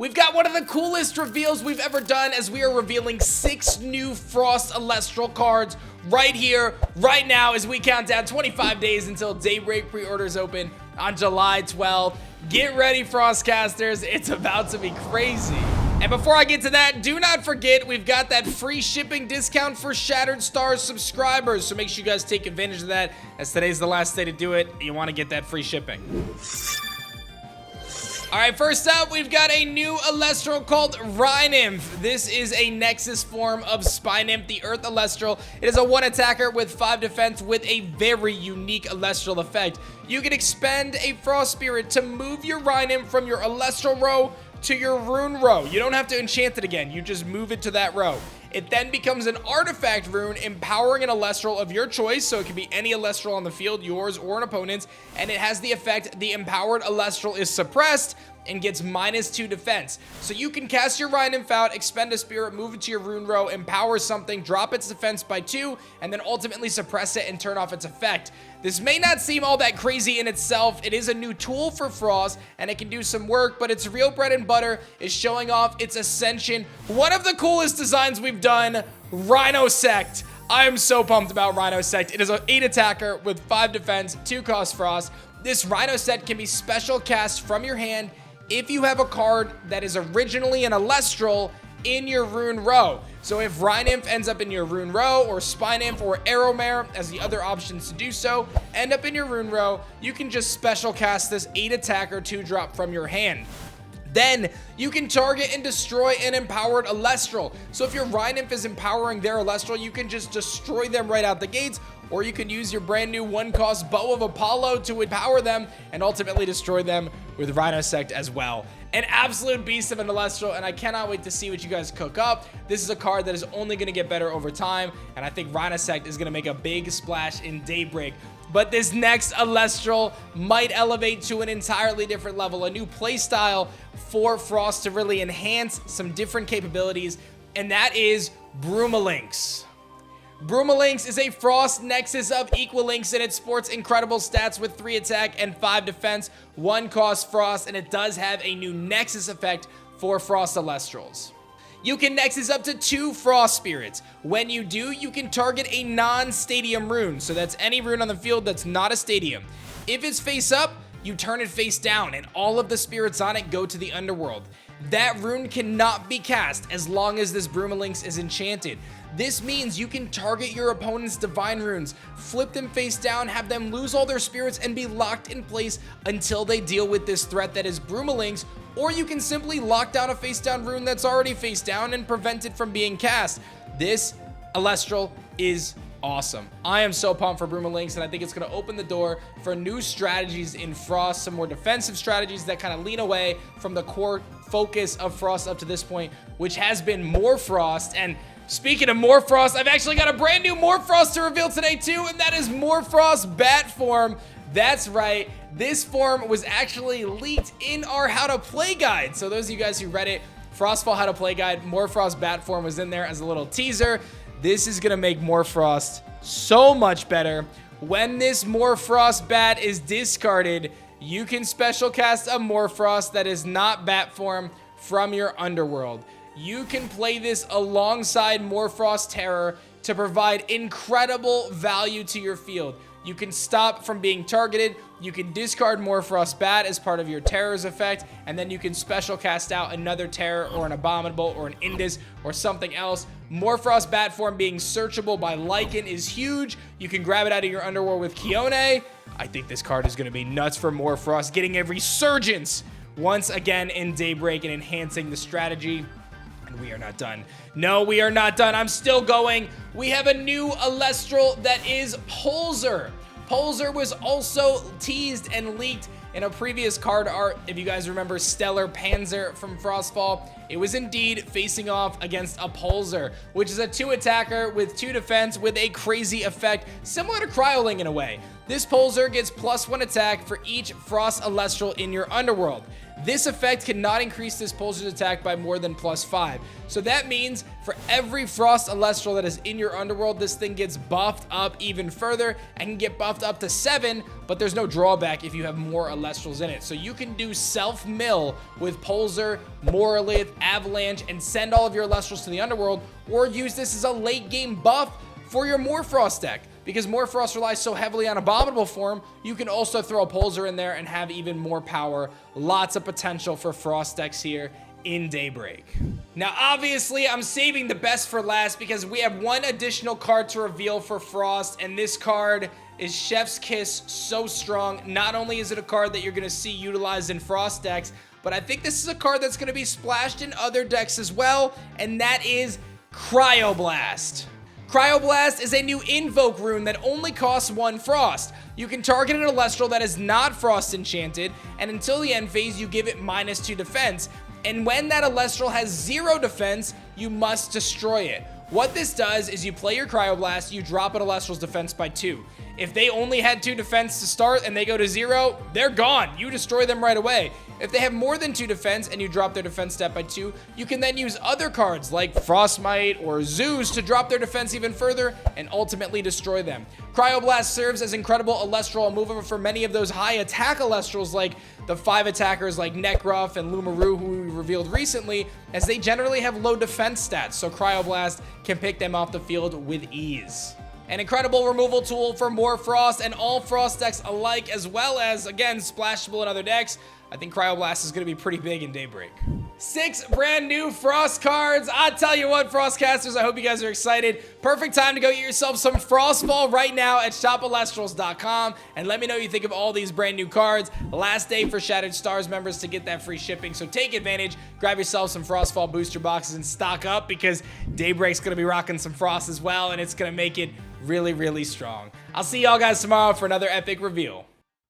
we've got one of the coolest reveals we've ever done as we are revealing 6 new Frost Elestral cards right here, right now as we count down 25 days until Daybreak pre-orders open on July 12th. Get ready, Frostcasters. It's about to be crazy. And before I get to that, do not forget we've got that free shipping discount for Shattered Stars subscribers. So make sure you guys take advantage of that as today's the last day to do it. You want to get that free shipping. All right, first up, we've got a new Elestral called Rhinossect. This is a Nexus form of Spy Nymph, the Earth Elestral. It is a 1 attacker with 5 defense with a very unique Elestral effect. You can expend a Frost Spirit to move your Rhinossect from your Elestral row to your rune row. You don't have to enchant it again. You just move it to that row. It then becomes an artifact rune empowering an Elestral of your choice, so it can be any Elestral on the field, yours or an opponent's, and it has the effect the empowered Elestral is suppressed and gets -2 defense. So you can cast your Rhinossect out, expend a spirit, move it to your rune row, empower something, drop its defense by 2, and then ultimately suppress it and turn off its effect. This may not seem all that crazy in itself. It is a new tool for Frost, and it can do some work, but its real bread and butter is showing off its Ascension. One of the coolest designs we've done, Rhinossect. I am so pumped about Rhinossect. It is an 8 attacker with 5 defense, 2 cost Frost. This Rhinossect can be special cast from your hand if you have a card that is originally an Elestral in your rune row. So if Rhinossect ends up in your rune row, or Spy Nymph or Arrowmare as the other options to do so, end up in your rune row, you can just special cast this 8 attacker 2-drop from your hand. Then you can target and destroy an empowered Elestral. So if your Rhinossect is empowering their Elestral, you can just destroy them right out the gates, or you can use your brand new 1-cost Bow of Apollo to empower them and ultimately destroy them with Rhinossect as well. An absolute beast of an Elestral, and I cannot wait to see what you guys cook up. This is a card that is only going to get better over time, and I think Rhinossect is going to make a big splash in Daybreak. But this next Elestral might elevate to an entirely different level, a new playstyle for Frost to really enhance some different capabilities, and that is Broal Linkx. Broal Linkx is a Frost Nexus of equal links, and it sports incredible stats with 3 attack and 5 defense, 1 cost Frost, and it does have a new Nexus effect for Frost Elestrals. You can Nexus up to 2 Frost Spirits. When you do, you can target a non-stadium rune, so that's any rune on the field that's not a stadium. If it's face up, you turn it face down, and all of the spirits on it go to the underworld. That rune cannot be cast as long as this Broal Linkx is enchanted. This means you can target your opponent's divine runes, flip them face down, have them lose all their spirits, and be locked in place until they deal with this threat that is Broal Linkx, or you can simply lock down a face down rune that's already face down and prevent it from being cast. This Elestral is awesome. I am so pumped for Broal Linkx, and I think it's going to open the door for new strategies in Frost, some more defensive strategies that kind of lean away from the core focus of Frost up to this point, which has been Mor Frost. And speaking of Mor Frost, I've actually got a brand new Mor Frost to reveal today too, and that is Mor Frost Bat form. That's right, this form was actually leaked in our How to Play guide. So those of you guys who read it, Frostfall How to Play guide, Mor Frost Bat form was in there as a little teaser. This is gonna make Mor Frost so much better. When this Mor Frost Bat is discarded, you can special cast a Mor Frost that is not Bat form from your underworld. You can play this alongside Mor Frost Terror to provide incredible value to your field. You can stop from being targeted, you can discard Mor Frost Bat as part of your Terror's effect, and then you can special cast out another Terror or an Abominable or an Indus or something else. Mor Frost Bat form being searchable by Lycan is huge. You can grab it out of your underworld with Kione. I think this card is going to be nuts for Mor Frost, getting a resurgence once again in Daybreak and enhancing the strategy. And we are not done. No, we are not done. I'm still going. We have a new Elestral that is Poer. Poer was also teased and leaked in a previous card art. If you guys remember Stellar Panzer from Frostfall, it was indeed facing off against a Poer, which is a 2 attacker with 2 defense with a crazy effect, similar to Cryo Blast in a way. This Poer gets +1 attack for each Frost Elestral in your underworld. This effect cannot increase this Poezer's attack by more than +5. So that means for every Frost Elestral that is in your underworld, this thing gets buffed up even further and can get buffed up to 7, but there's no drawback if you have more Elestrals in it. So you can do self-mill with Poezer, Morlith, Avalanche, and send all of your Elestrals to the underworld, or use this as a late game buff for your Mor Frost deck. Because Mor Frost relies so heavily on Abominable form, you can also throw a Poezer in there and have even more power. Lots of potential for Frost decks here in Daybreak. Now, obviously, I'm saving the best for last because we have one additional card to reveal for Frost, and this card is Chef's Kiss. So strong. Not only is it a card that you're going to see utilized in Frost decks, but I think this is a card that's going to be splashed in other decks as well, and that is Cryo Blast. Cryo Blast is a new invoke rune that only costs 1 Frost. You can target an Elestral that is not Frost enchanted, and until the end phase, you give it -2 defense. And when that Elestral has 0 defense, you must destroy it. What this does is you play your Cryo Blast, you drop an Elestral's defense by 2. If they only had 2 defense to start and they go to 0, they're gone. You destroy them right away. If they have more than 2 defense and you drop their defense stat by 2, you can then use other cards like Frostmite or Zeus to drop their defense even further and ultimately destroy them. Cryo Blast serves as incredible Elestral removal for many of those high attack Elestrals like the 5 attackers like Nekruff and Lumaru, who we revealed recently, as they generally have low defense stats, so Cryo Blast can pick them off the field with ease. An incredible removal tool for Mor Frost and all Frost decks alike, as well as, again, splashable in other decks. I think Cryo Blast is going to be pretty big in Daybreak. 6 brand new Frost cards. I tell you what, Frostcasters, I hope you guys are excited. Perfect time to go get yourself some Frostfall right now at shopelestrals.com, and let me know what you think of all these brand new cards. Last day for Shattered Stars members to get that free shipping, so take advantage. Grab yourself some Frostfall booster boxes and stock up, because Daybreak's going to be rocking some Frost as well, and it's going to make it really, really strong. I'll see y'all guys tomorrow for another epic reveal.